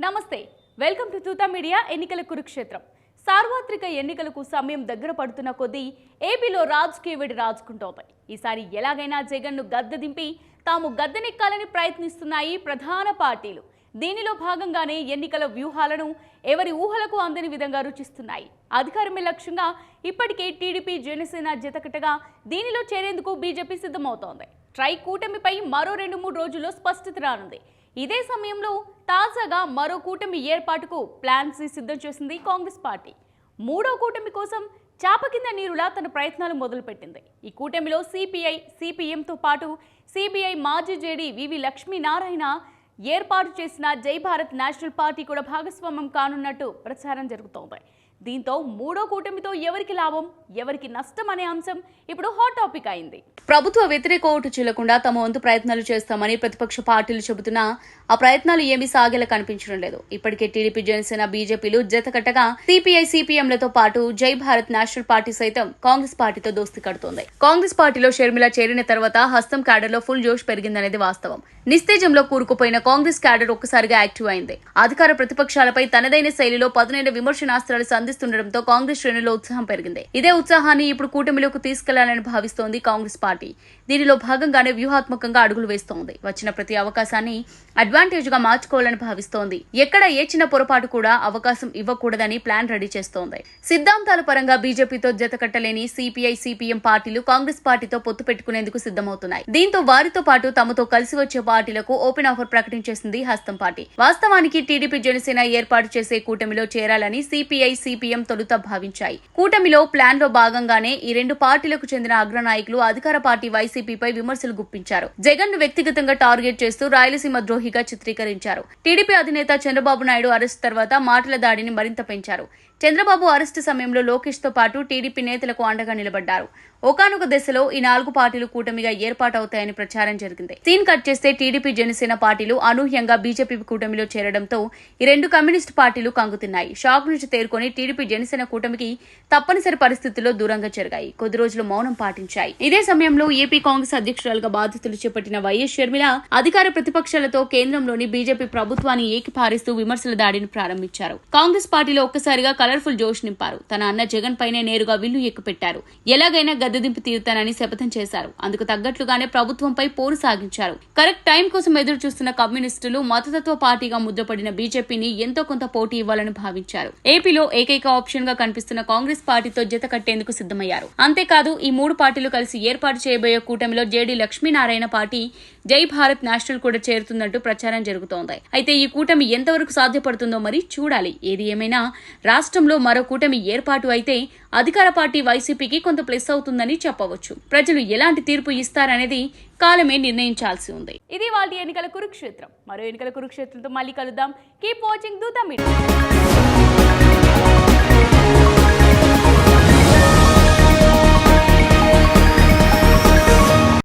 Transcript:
నమస్తే welcome to తూతా media ఎన్నికల కురుక్షేత్రం సార్వత్రిక ఎన్నికలకు సమయం దగ్గర పడుతున్న కొద్దీ ఏపీలో రాజకీయ వేడి రాజుకుంటోంది. ఈసారి ఎలాగైనా జగన్ను గద్దె దింపి తాము గద్దెనెక్కాలని ప్రయత్నిస్తున్నాయి ప్రధాన పార్టీలు. దీనిలో భాగంగానే ఎన్నికల వ్యూహాలను ఎవరి ఊహలకు అందని విధంగా రుచిస్తున్నాయి. అధికారమే లక్ష్యంగా ఇప్పటికే టీడీపీ జనసేన జతకట్టగా దీనిలో చేరేందుకు బీజేపీ సిద్ధమవుతోంది. ట్రై కూటమిపై మరో 2-3 రోజుల్లో స్పష్టత రానుంది. ఇదే సమయంలో తాజాగా మరో కూటమి ఏర్పాటుకు ప్లాన్స్ సిద్ధం చేసింది కాంగ్రెస్ పార్టీ. మూడో కూటమి కోసం చాప కింద నీరులా తన ప్రయత్నాలు మొదలుపెట్టింది. ఈ కూటమిలో సిపిఐ, సిపిఎంతో పాటు సిబిఐ మాజీ జేడీ వివి లక్ష్మీనారాయణ ఏర్పాటు చేసిన జై భారత్ నేషనల్ పార్టీ కూడా భాగస్వామ్యం కానున్నట్టు ప్రచారం జరుగుతోంది. దీంతో మూడో కూటమితో ఎవరికి లాభం, ఎవరికి నష్టం అనే అంశం ఇప్పుడు హాట్ టాపిక్ అయింది. ప్రభుత్వ వ్యతిరేక ఓటు చెల్లకుండా తమ వంతు ప్రయత్నాలు చేస్తామని ప్రతిపక్ష పార్టీలు చెబుతున్నా ఆ ప్రయత్నాలు ఏమీ సాగేలా కనిపించడం లేదు. ఇప్పటికే టీడీపీ, జనసేన, బీజేపీలు జతకట్టగా సిపిఐ, సిపిఎంలతో పాటు జై భారత్ నేషనల్ పార్టీ సైతం కాంగ్రెస్ పార్టీతో దోస్తీ కడుతోంది. కాంగ్రెస్ పార్టీలో షర్మిల చేరిన తర్వాత హస్తం క్యాడర్ లో ఫుల్ జోష్ పెరిగిందనేది వాస్తవం. నిస్తేజంలో కూరుకుపోయిన కాంగ్రెస్ క్యాడర్ ఒక్కసారిగా యాక్టివ్ అయింది. అధికార ప్రతిపక్షాలపై తనదైన శైలిలో పదునైన విమర్శనాస్త్రాలు సంధిస్తుండటంతో కాంగ్రెస్ శ్రేణుల్లో ఉత్సాహం పెరిగింది. ఇదే ఉత్సాహాన్ని ఇప్పుడు కూటమిలోకి తీసుకెళ్లాలని భావిస్తోంది కాంగ్రెస్ పార్టీ. దీనిలో భాగంగానే వ్యూహాత్మకంగా అడుగులు వేస్తోంది. వచ్చిన ప్రతి అవకాశాన్ని అడ్వాంటేజ్ గా మార్చుకోవాలని భావిస్తోంది. ఎక్కడ ఏ చిన్న పొరపాటు కూడా అవకాశం ఇవ్వకూడదని ప్లాన్ రెడీ చేస్తోంది. సిద్ధాంతాల పరంగా బీజేపీతో జతకట్టలేని సిపిఐ, సిపిఎం పార్టీలు కాంగ్రెస్ పార్టీతో పొత్తు పెట్టుకునేందుకు సిద్ధమవుతున్నాయి. దీంతో వారితో పాటు తమతో కలిసి వచ్చే పార్టీలకు ఓపెన్ ఆఫర్ ప్రకటించేసింది హస్తం పార్టీ. వాస్తవానికి టీడీపీ, జనసేన ఏర్పాటు చేసే కూటమిలో చేరాలని సిపిఐ, సిపిఎం తొలుత భావించాయి. కూటమిలో ప్లాన్ లో భాగంగానే ఈ రెండు పార్టీలకు చెందిన అగ్రనాయకులు అధికార పార్టీ వైసీపీపై విమర్శలు గుప్పించారు. జగన్ ను వ్యక్తిగతంగా టార్గెట్ చేస్తూ రాయలసీమ ద్రోహిగా చిత్రీకరించారు. టీడీపీ అధినేత చంద్రబాబు నాయుడు అరెస్ట్ తర్వాత మాటల దాడిని మరింత పెంచారు. చంద్రబాబు అరెస్టు సమయంలో లోకేష్ తో పాటు టీడీపీ నేతలకు అండగా నిలబడ్డారు. ఒకానొక దశలో ఈ 4 పార్టీలు కూటమిగా ఏర్పాటవుతాయని ప్రచారం జరిగింది. సీన్ కట్ చేస్తే టీడీపీ, జనసేన పార్టీలు అనూహ్యంగా బీజేపీ కూటమిలో చేరడంతో ఈ రెండు కమ్యూనిస్టు పార్టీలు కంగుతిన్నాయి. షాక్ నుంచి తేరుకొని టీడీపీ, జనసేన కూటమికి తప్పనిసరి పరిస్థితుల్లో దూరంగా జరిగాయి. కొద్ది రోజులు మౌనం పాటించాయి. ఇదే సమయంలో ఏపీ కాంగ్రెస్ అధ్యక్షురాలుగా బాధ్యతలు చేపట్టిన వైఎస్ షర్మిల అధికార ప్రతిపక్షాలతో కేంద్రంలోని బీజేపీ ప్రభుత్వాన్ని ఏకిపారేస్తూ విమర్శల దాడిని ప్రారంభించారు. కాంగ్రెస్ పార్టీలో ఒక్కసారిగా కలర్ఫుల్ జోష్ నింపారు. తన అన్న జగన్ పైనే నేరుగా విల్లు ఎక్కుపెట్టారు. ఎలాగైనా గద్దెదింపు తీరుతానని శపథం చేశారు. అందుకు తగ్గట్లుగానే ప్రభుత్వంపై పోరు సాగించారు. కరెక్ట్ టైం కోసం ఎదురు చూస్తున్న కమ్యూనిస్టులు మతతత్వ పార్టీగా ముద్రపడిన బీజేపీని ఎంతో కొంత పోటీ ఇవ్వాలని భావించారు. ఏపీలో ఏకైక ఆప్షన్ గా కనిపిస్తున్న కాంగ్రెస్ పార్టీతో జత కట్టేందుకు సిద్ధమయ్యారు. అంతేకాదు ఈ 3 పార్టీలు కలిసి ఏర్పాటు చేయబోయే కూటమిలో జేడీ లక్ష్మీనారాయణ పార్టీ జై భారత్ నేషనల్ కూడా చేరుతున్నట్టు ప్రచారం జరుగుతోంది. అయితే ఈ కూటమి ఎంతవరకు సాధ్యపడుతుందో మరి చూడాలి. ఏది ఏమైనా రాష్ట్రంలో మరో కూటమి ఏర్పాటు అయితే అధికార పార్టీ వైసీపీకి కొంత ప్లస్ అవుతుందని చెప్పవచ్చు. ప్రజలు ఎలాంటి తీర్పు ఇస్తారనేది కాలమే నిర్ణయించాల్సి ఉంది. ఇది వాటి ఎన్నికల కురుక్షేత్రం. మరో ఎన్నికల కురుక్షేత్రంతో మళ్ళీ కలుద్దాం. కీప్ వాచింగ్ తూతా మీడియా.